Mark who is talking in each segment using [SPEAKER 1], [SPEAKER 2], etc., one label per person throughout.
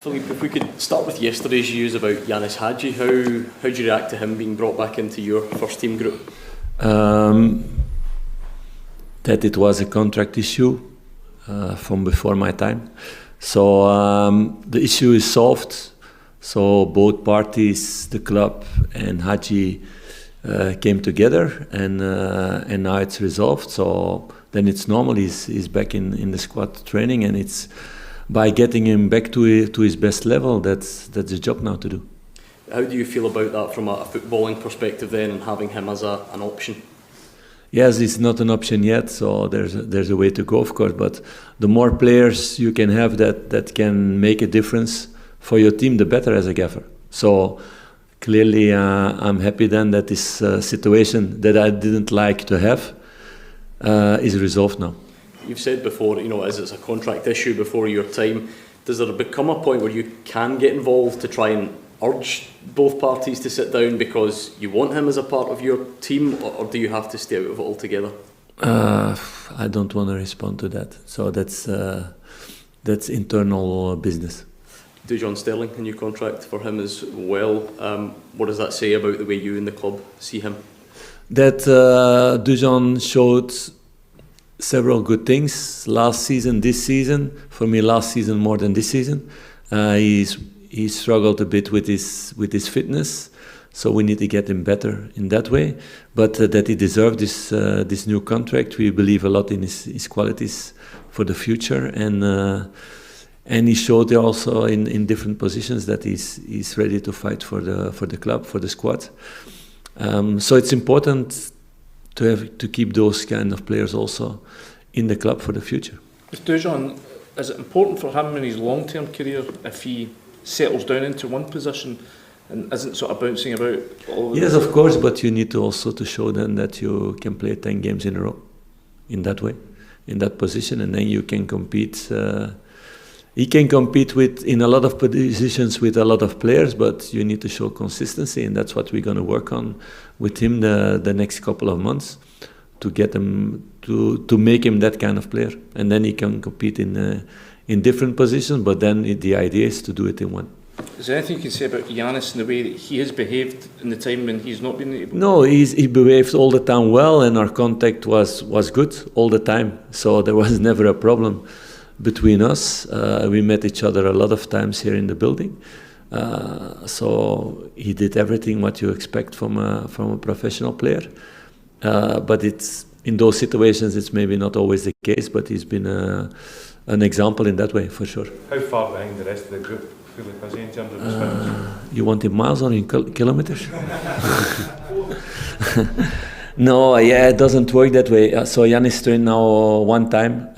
[SPEAKER 1] Philippe, if we could start with yesterday's news about Yanis Hadji, how do you react to him being brought back into your first team group?
[SPEAKER 2] That it was a contract issue from before my time. So the issue is solved. So both parties, the club and Hadji, came together, and now it's resolved. So then it's normal. He's back in the squad training, and it's by getting him back to his best level. That's the job now to do.
[SPEAKER 1] How do you feel about that from a footballing perspective then, and having him as an option?
[SPEAKER 2] Yes, it's not an option yet, so there's a way to go, of course. But the more players you can have that can make a difference for your team, the better as a gaffer. So clearly, I'm happy then that this situation that I didn't like to have is resolved now.
[SPEAKER 1] You've said before, as it's a contract issue before your time, does there become a point where you can get involved to try and urge both parties to sit down because you want him as a part of your team, or do you have to stay out of it altogether?
[SPEAKER 2] I don't want to respond to that. So that's internal business.
[SPEAKER 1] Dujon Sterling, a new contract for him as well. What does that say about the way you and the club see him? That
[SPEAKER 2] Dujon showed several good things last season, this season. For me, last season more than this season. He struggled a bit with his fitness, so we need to get him better in that way. But that he deserved this new contract, we believe a lot in his qualities for the future, and he showed also in different positions that he's ready to fight for the club, for the squad. So it's important to keep those kind of players also in the club for the future.
[SPEAKER 3] With Dujon, is it important for him in his long-term career if he settles down into one position and isn't sort of bouncing about all over?
[SPEAKER 2] Yes, of course, but you need to also to show them that you can play 10 games in a row in that way, in that position, and then you can compete. He can compete in a lot of positions with a lot of players, but you need to show consistency, and that's what we're going to work on with him the next couple of months to get him to make him that kind of player, and then he can compete in different positions, but then the idea is to do it in one.
[SPEAKER 3] Is there anything you can say about Yanis and the way that he has behaved in the time when he's not been able?
[SPEAKER 2] No, he behaved all the time well, and our contact was good all the time, so there was never a problem between us. We met each other a lot of times here in the building, so he did everything what you expect from a professional player, but it's in those situations it's maybe not always the case, but he's been an example in that way, for sure.
[SPEAKER 4] How far behind the rest of the group, Philippe, is he in terms of his fitness?
[SPEAKER 2] You want in miles or in kilometers? No, yeah, it doesn't work that way. So Yanis trained now one time.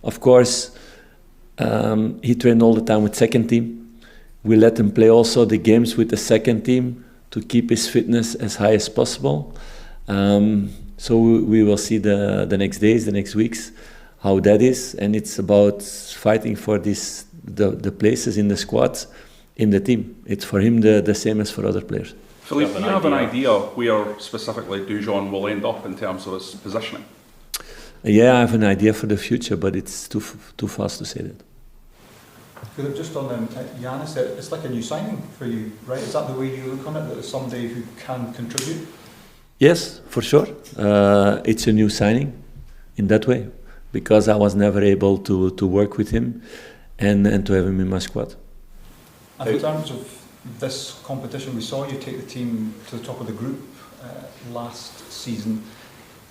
[SPEAKER 2] Of course, he trained all the time with second team. We let him play also the games with the second team to keep his fitness as high as possible. So we will see the next days, the next weeks, how that is, and it's about fighting for the places in the squad, in the team. It's for him the same as for other players.
[SPEAKER 4] Philippe, do you have an idea where specifically Dujon will end up in terms of his positioning?
[SPEAKER 2] Yeah, I have an idea for the future, but it's too fast to say that.
[SPEAKER 5] Philippe, just on Yanis, it's like a new signing for you, right? Is that the way you look on it, that it's somebody who can contribute?
[SPEAKER 2] Yes, for sure. It's a new signing in that way, because I was never able to work with him and to have him in my squad.
[SPEAKER 5] And in terms of this competition, we saw you take the team to the top of the group last season.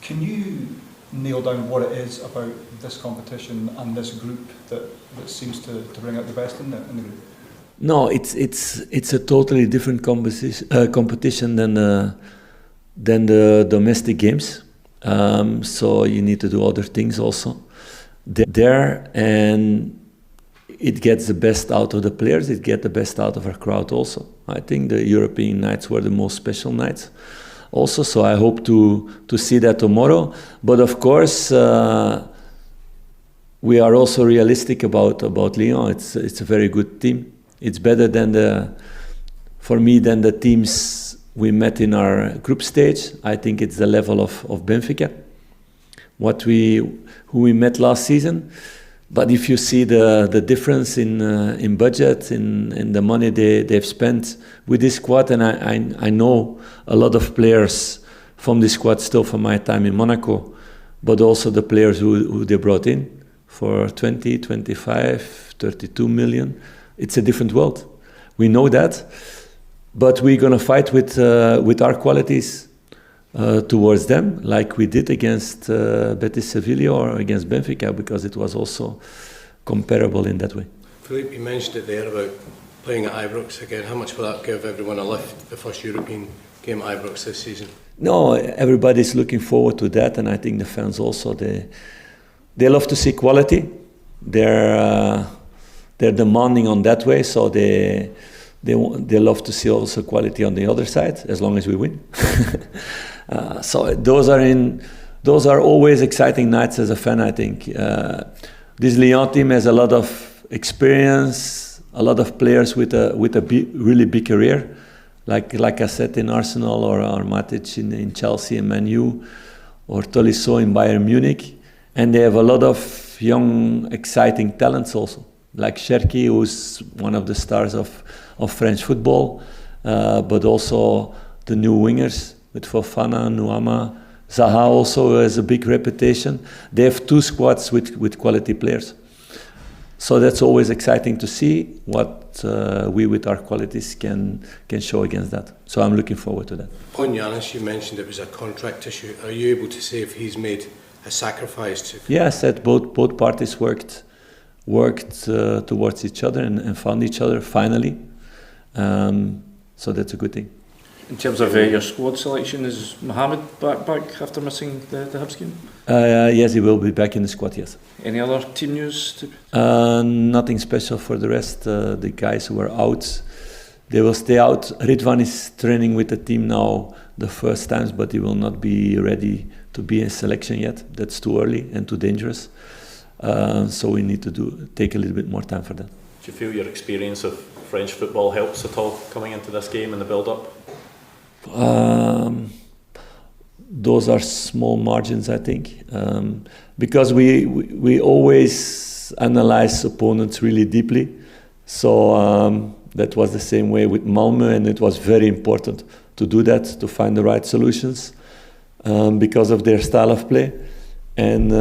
[SPEAKER 5] Can you nail down what it is about this competition and this group that seems to bring out the best in the group?
[SPEAKER 2] No, it's a totally different competition than the domestic games. So you need to do other things also there, and it gets the best out of the players. It gets the best out of our crowd also. I think the European nights were the most special nights also, so I hope to see that tomorrow. But of course, we are also realistic about Lyon. It's a very good team. It's better for me than the teams we met in our group stage. I think it's the level of Benfica, who we met last season. But if you see the difference in budget, in the money they've spent with this squad, and I know a lot of players from this squad still from my time in Monaco, but also the players who they brought in for 20, 25, 32 million. It's a different world. We know that, but we're going to fight with our qualities towards them, like we did against Betis Sevilla or against Benfica, because it was also comparable in that way.
[SPEAKER 6] Philippe, you mentioned it there about playing at Ibrox again. How much will that give everyone a lift, the first European game at Ibrox this season?
[SPEAKER 2] No, everybody's looking forward to that, and I think the fans also, they love to see quality. They're demanding on that way, so they love to see also quality on the other side, as long as we win. So those are always exciting nights as a fan, I think. This Lyon team has a lot of experience, a lot of players with a really big career, like I said, in Arsenal, or Matic in Chelsea and Man U, or Tolisso in Bayern Munich, and they have a lot of young, exciting talents also, like Cherki, who's one of the stars of French football, but also the new wingers with Fofana, Nuama, Zaha also has a big reputation. They have two squads with quality players. So that's always exciting to see what we with our qualities can show against that. So I'm looking forward to that.
[SPEAKER 6] On Giannis, you mentioned it was a contract issue. Are you able to say if he's made a sacrifice to...
[SPEAKER 2] Yeah, I said both parties worked towards each other and found each other finally. So that's a good thing.
[SPEAKER 3] In terms of your squad selection, is Mohamed back after missing the Hibs game?
[SPEAKER 2] Yes, he will be back in the squad, yes.
[SPEAKER 3] Any other team news?
[SPEAKER 2] Nothing special for the rest. The guys who were out, they will stay out. Ridwan is training with the team now the first times, but he will not be ready to be in selection yet. That's too early and too dangerous. So we need to take a little bit more time for that.
[SPEAKER 7] Do you feel your experience of French football helps at all coming into this game and the build-up?
[SPEAKER 2] Those are small margins, I think, because we always analyze opponents really deeply. So that was the same way with Malmö, and it was very important to do that, to find the right solutions because of their style of play. And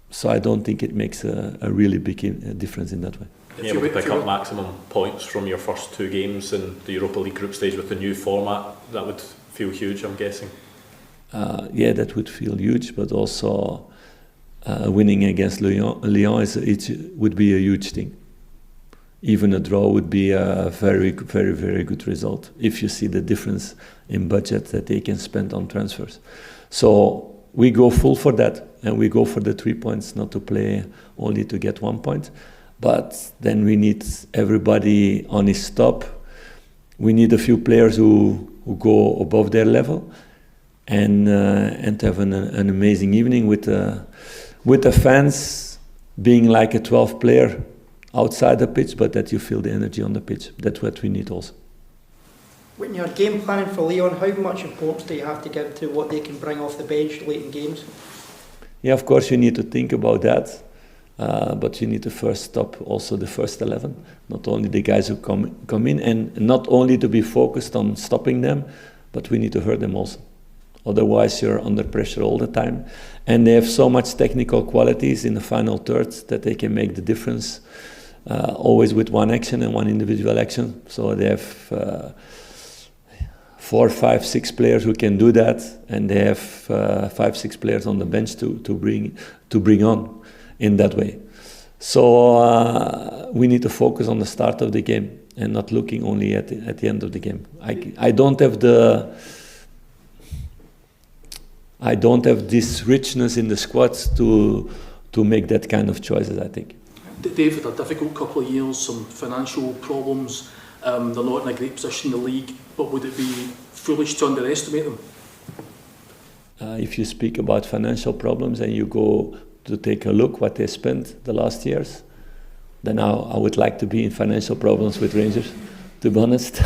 [SPEAKER 2] so I don't think it makes a really big difference in that way.
[SPEAKER 7] Being able to pick up maximum points from your first two games in the Europa League group stage with the new format, that would feel huge, I'm guessing.
[SPEAKER 2] Yeah, that would feel huge, but also winning against Lyon would be a huge thing. Even a draw would be a very, very, very good result if you see the difference in budget that they can spend on transfers. So we go full for that, and we go for the 3 points, not to play only to get 1 point. But then we need everybody on his top. We need a few players who go above their level, and to have an amazing evening with the fans being like a 12th player outside the pitch, but that you feel the energy on the pitch. That's what we need also.
[SPEAKER 8] When you're game planning for Lyon, how much importance do you have to give to what they can bring off the bench late in games?
[SPEAKER 2] Yeah, of course you need to think about that. But you need to first stop also the first 11, not only the guys who come in, and not only to be focused on stopping them, but we need to hurt them also. Otherwise you're under pressure all the time. And they have so much technical qualities in the final third that they can make the difference, always with one action and one individual action. So they have 4, 5, 6 players who can do that, and they have 5, 6 players on the bench to bring on in that way. So we need to focus on the start of the game and not looking only at the end of the game. I don't have this richness in the squads to make that kind of choices, I think.
[SPEAKER 9] They've had a difficult couple of years, some financial problems. They're not in a great position in the league, but would it be foolish to underestimate them?
[SPEAKER 2] If you speak about financial problems and you go to take a look what they spent the last years, then I would like to be in financial problems with Rangers, to be honest.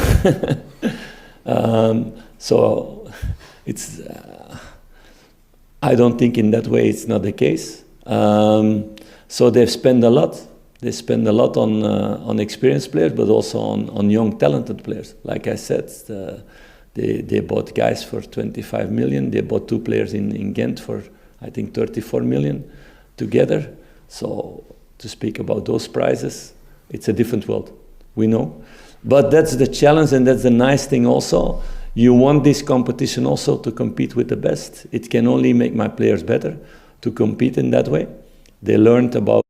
[SPEAKER 2] So it's I don't think in that way it's not the case. So they've spent a lot. They spend a lot on experienced players, but also on young, talented players. Like I said, they bought guys for 25 million. They bought 2 players in Ghent for, I think, 34 million together. So to speak about those prices, it's a different world. We know. But that's the challenge, and that's the nice thing also. You want this competition also to compete with the best. It can only make my players better to compete in that way. They learned about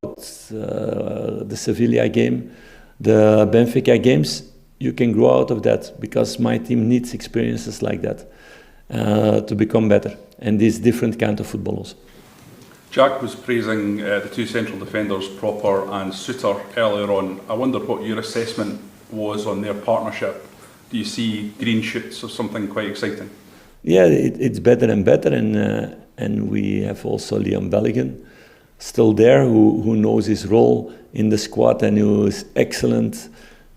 [SPEAKER 2] the Sevilla game, the Benfica games. You can grow out of that because my team needs experiences like that to become better. And this different kind of football also.
[SPEAKER 4] Jack was praising the 2 central defenders, Proper and Suter, earlier on. I wonder what your assessment was on their partnership. Do you see green shoots of something quite exciting?
[SPEAKER 2] Yeah, it's better and better, and we have also Leon Belligan still there, who knows his role in the squad and who is excellent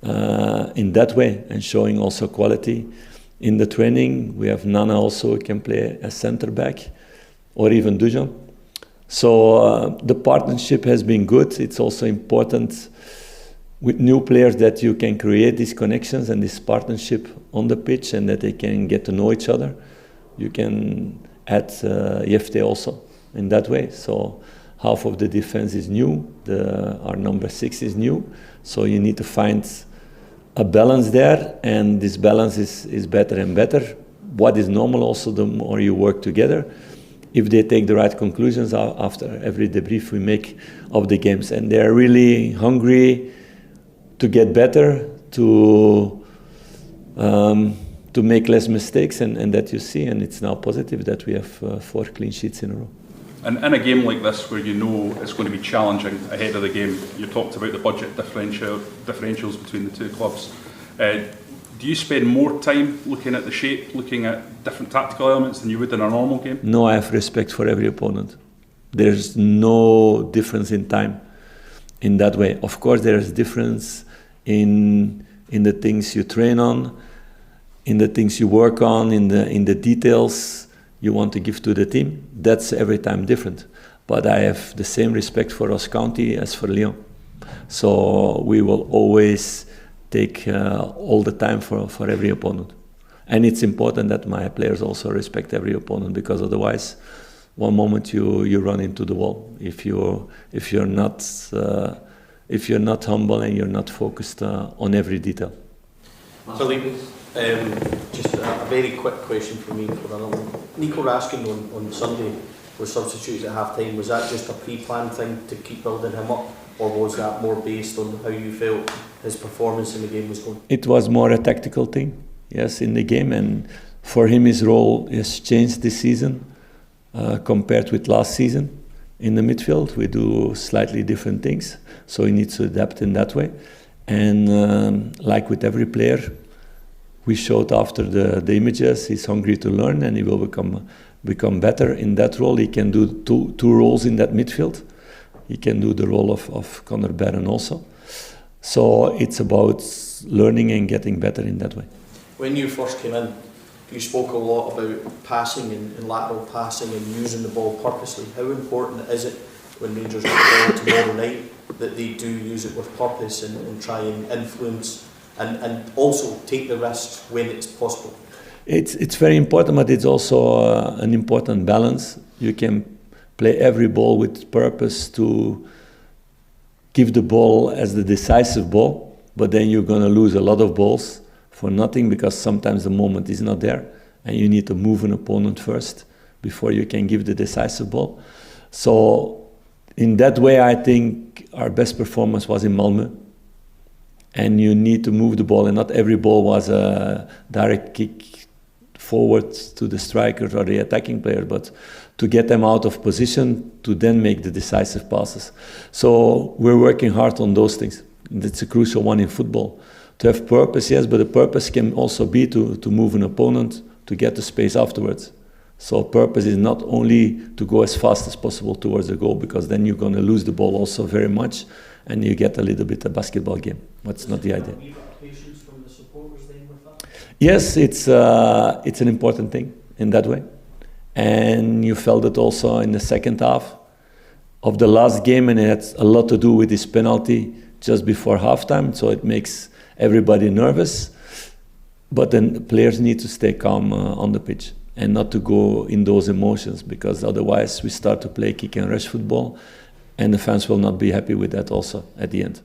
[SPEAKER 2] in that way and showing also quality in the training. We have Nana also who can play as centre back, or even Dujan. So the partnership has been good. It's also important with new players that you can create these connections and this partnership on the pitch, and that they can get to know each other. You can add Jefte also in that way. So half of the defense is new, our number 6 is new, so you need to find a balance there, and this balance is better and better. What is normal also, the more you work together, if they take the right conclusions after every debrief we make of the games. And they're really hungry to get better, to make less mistakes, and that you see, and it's now positive that we have 4 clean sheets in a row.
[SPEAKER 4] And in a game like this, where you know it's going to be challenging ahead of the game, you talked about the budget differentials between the 2 clubs. Do you spend more time looking at the shape, looking at different tactical elements than you would in a normal game?
[SPEAKER 2] No, I have respect for every opponent. There's no difference in time in that way. Of course, there is difference in the things you train on, in the things you work on, in the details you want to give to the team. That's every time different. But I have the same respect for Ross County as for Lyon. So we will always take all the time for every opponent. And it's important that my players also respect every opponent, because otherwise one moment you run into the wall if you're not humble and you're not focused on every detail.
[SPEAKER 10] Philippe, just a very quick question for me for another one. Nico Raskin on Sunday was substituted at half-time. Was that just a pre-planned thing to keep building him up, or was that more based on how you felt his performance in the game was going?
[SPEAKER 2] It was more a tactical thing, yes, in the game, and for him his role has changed this season compared with last season. In the midfield we do slightly different things, so he needs to adapt in that way. And like with every player, we showed after the images, he's hungry to learn, and he will become better in that role. He can do two roles in that midfield. He can do the role of Conor Barron also. So it's about learning and getting better in that way.
[SPEAKER 10] When you first came in, you spoke a lot about passing and lateral passing and using the ball purposely. How important is it when Rangers get the ball tomorrow night that they do use it with purpose and try and influence and also take the risks when it's possible?
[SPEAKER 2] It's very important, but it's also an important balance. You can play every ball with purpose to give the ball as the decisive ball, but then you're going to lose a lot of balls for nothing, because sometimes the moment is not there and you need to move an opponent first before you can give the decisive ball. So in that way, I think our best performance was in Malmö. And you need to move the ball, and not every ball was a direct kick forward to the striker or the attacking player, but to get them out of position to then make the decisive passes. So we're working hard on those things. That's a crucial one in football. To have purpose, yes, but the purpose can also be to move an opponent to get the space afterwards. So purpose is not only to go as fast as possible towards the goal, because then you're going to lose the ball also very much, and you get a little bit a basketball game. That's not the idea.
[SPEAKER 9] From the supporters then with that?
[SPEAKER 2] Yes, it's an important thing in that way. And you felt it also in the second half of the last game, and it had a lot to do with this penalty just before halftime, so it makes everybody nervous. But then players need to stay calm on the pitch and not to go in those emotions, because otherwise we start to play kick and rush football, and the fans will not be happy with that also at the end.